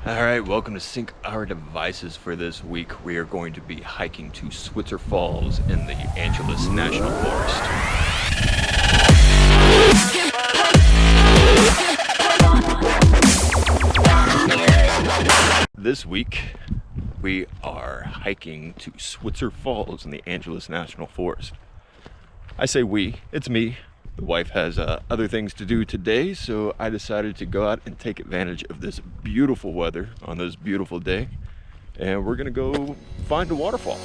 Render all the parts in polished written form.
Alright, welcome to SyncOurDevices. For this week. We are going to be hiking to Switzer Falls in the Angeles National Forest. This week, we are hiking to Switzer Falls in the Angeles National Forest. I say we, it's me. The wife has other things to do today, so I decided to go out and take advantage of this beautiful weather on this beautiful day, and we're gonna go find a waterfall.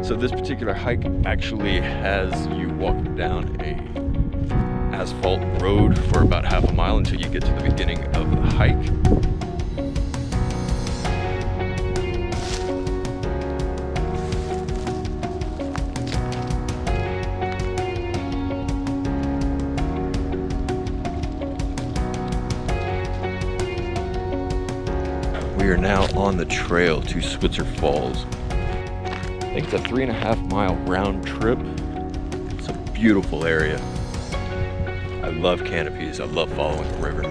So this particular hike actually has you walk down a asphalt road for about half a mile until you get to the beginning of the hike. We are now on the trail to Switzer Falls. I think it's a 3.5 mile round trip. It's a beautiful area. I love canopies. I love following the river.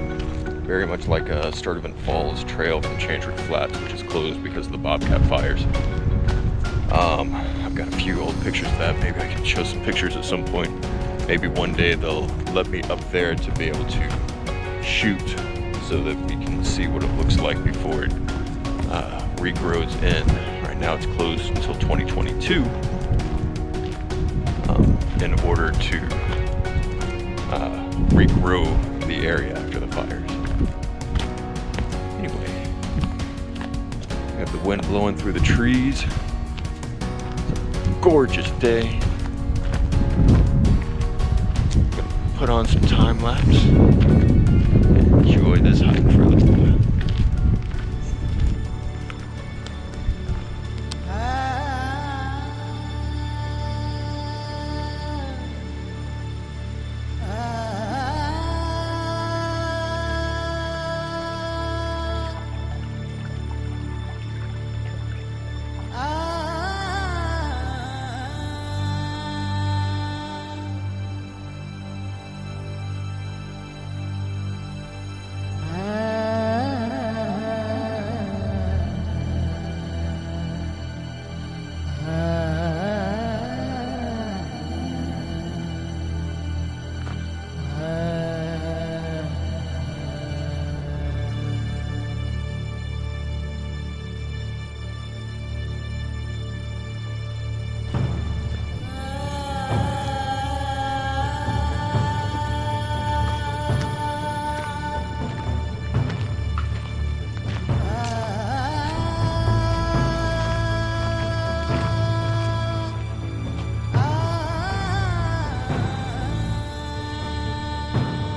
Very much like a Sturtevant Falls trail from Chantry Flats, which is closed because of the bobcat fires. I've got a few old pictures of that. Maybe I can show some pictures at some point. Maybe one day they'll let me up there to be able to shoot, so that we can see what it looks like before it regrows in. Right now it's closed until 2022 in order to regrow the area after the fires. Anyway, we have the wind blowing through the trees. It's a gorgeous day. Gonna put on some time lapse. Enjoy this hike for a little while.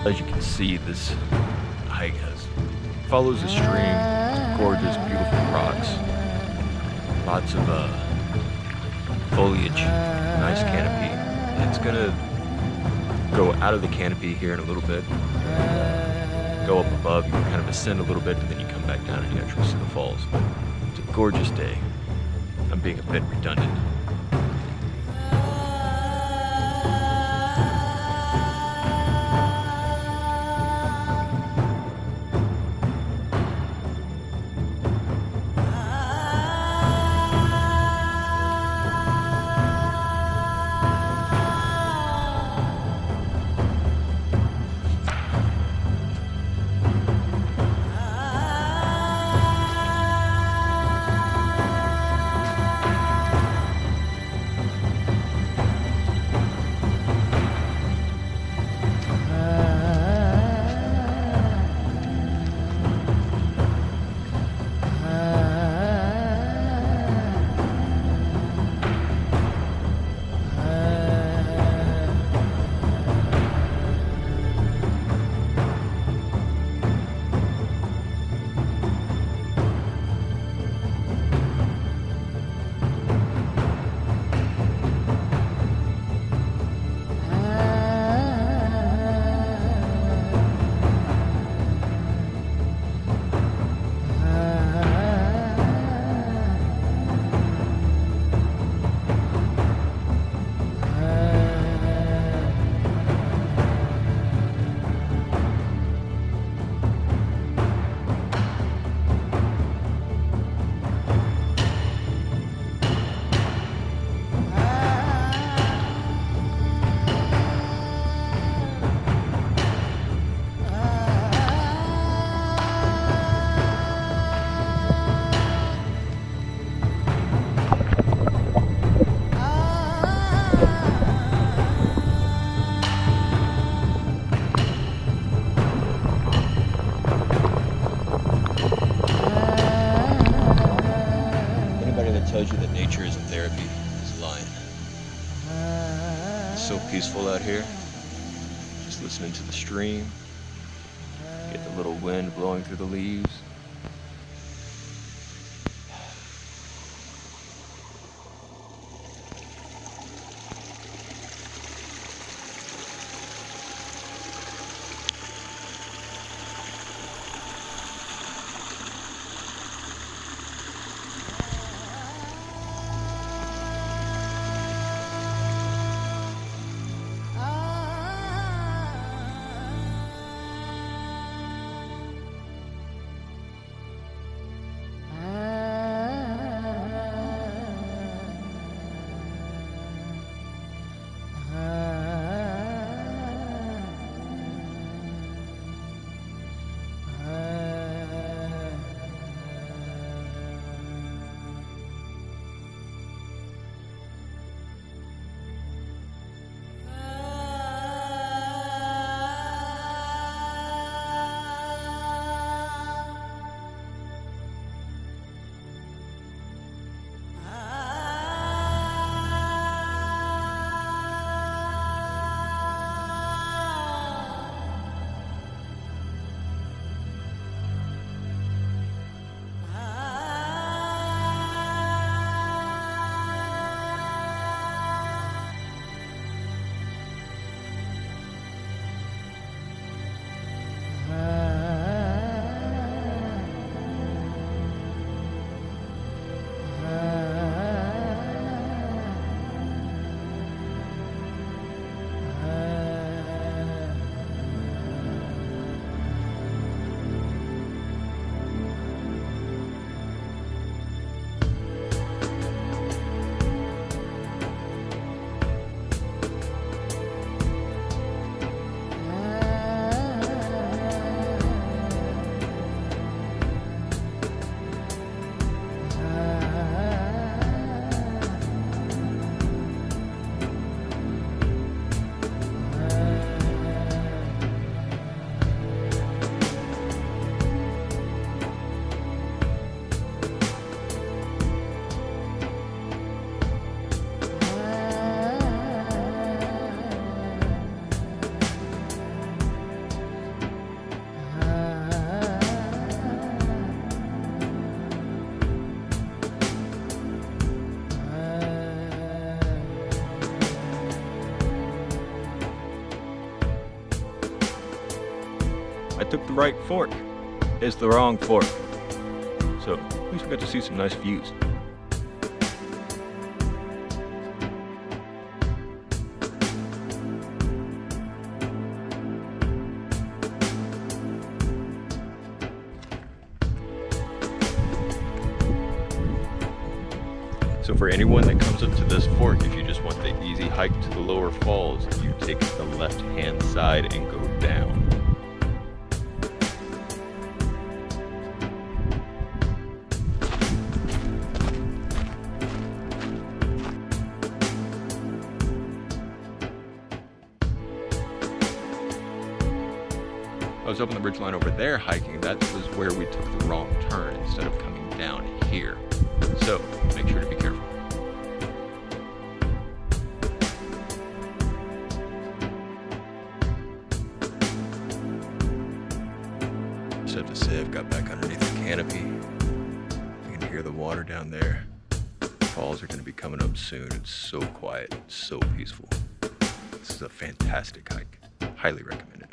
As you can see, this hike follows a stream. It's gorgeous, beautiful rocks, lots of foliage, nice canopy. It's gonna go out of the canopy here in a little bit, go up above, you can kind of ascend a little bit, and then you come back down and you actually see the falls. But it's a gorgeous day. I'm being a bit redundant. peaceful out here. Just listening to the stream. Get the little wind blowing through the leaves. I took the right fork. It's the wrong fork. So at least we got to see some nice views. So for anyone that comes up to this fork, if you just want the easy hike to the lower falls, you take the left-hand side and go down. I was up on the ridgeline over there hiking. That was where we took the wrong turn instead of coming down here. So make sure to be careful. Just have to say I've got back underneath the canopy. You can hear the water down there. Falls are going to be coming up soon. It's so quiet, it's so peaceful. This is a fantastic hike. Highly recommended.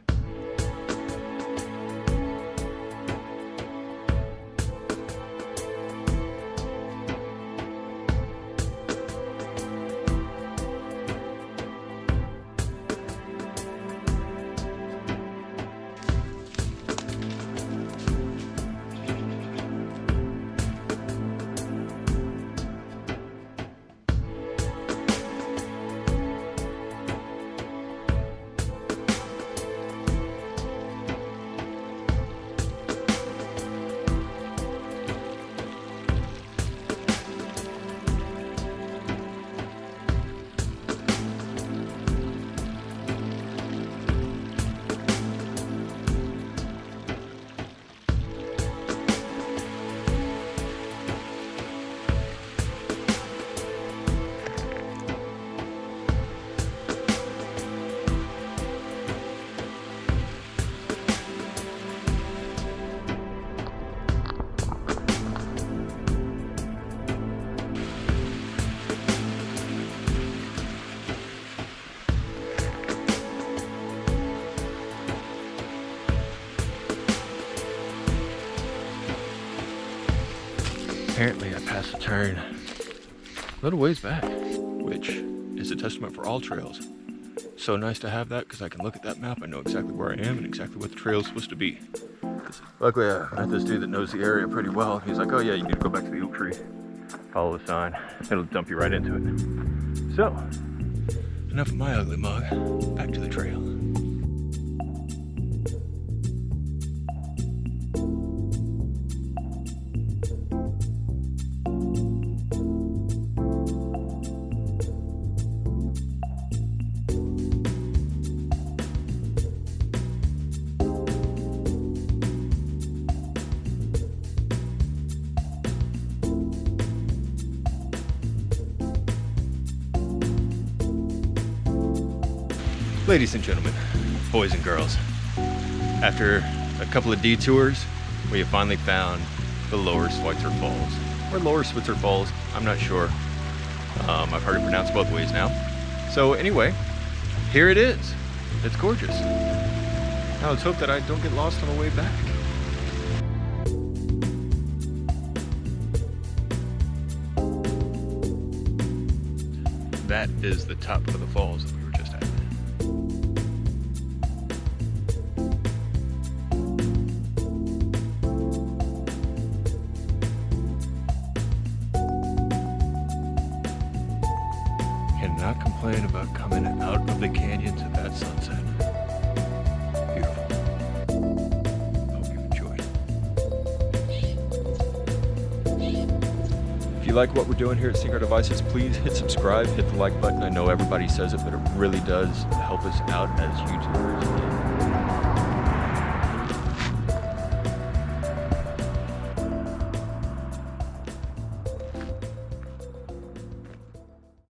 Apparently I passed a turn a little ways back, which is a testament for all trails. So nice to have that because I can look at that map. I know exactly where I am and exactly what the trail is supposed to be. Luckily I met this dude that knows the area pretty well. He's like, oh yeah, you need to go back to the oak tree. Follow the sign. It'll dump you right into it. So, enough of my ugly mug. Back to the trail. Ladies and gentlemen, boys and girls, after a couple of detours, we have finally found the lower Switzer Falls, or lower Switzer Falls, I'm not sure. I've heard it pronounced both ways now. So anyway, here it is. It's gorgeous. Now let's hope that I don't get lost on the way back. That is the top of the falls that we were just at. Cannot complain about coming out of the canyons at that sunset. Beautiful. Hope you enjoyed. If you like what we're doing here at SyncOurDevices, please hit subscribe, hit the like button. I know everybody says it, but it really does help us out as YouTubers.